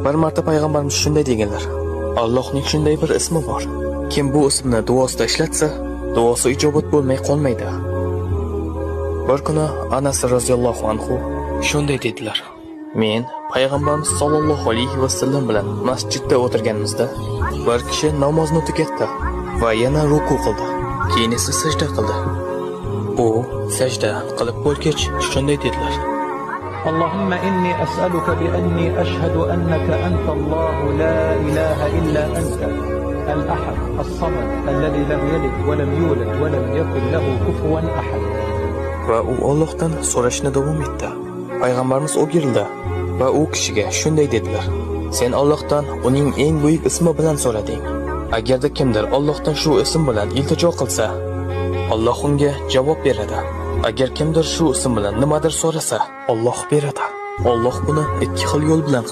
Bir marta payg'ambarimiz shunday deganlar: Allohning shunday bir ismi bor. Kim bu ismni duosida ishlatsa, duosi ijobat bo'lmay qolmaydi. Bir kuni Anas roziyallohu anhu shunday dedilar: Men payg'ambarimiz sollallohu alayhi vasallam bilan masjidda o'tirganimizda bir kishi namozni tugatdi va yana ruku qildi. Keyin esa sajda qildi. U sajda qilib bo'lgach shunday dedilar: اللهم إني أسألك بأني أشهد أنك أنت الله لا إله إلا أنت الأحد الصمد الذي لم يلد ولم يولد ولم يكن له كفوا أحد. Va u Allohdan so'rashni davom etdi. Payg'ambarimiz o'girildi va u kishiga shunday dedilar: Sen Allohdan uning eng buyuk ismi bilan so'rading. Agarda kimdir Allohdan shu ism bilan iltijo qilsa, Alloh unga javob beradi. Agar kimdir shu ism bilan nimadir so'rasa, Alloh beradi. Alloh buni ikki xil yo'l bilan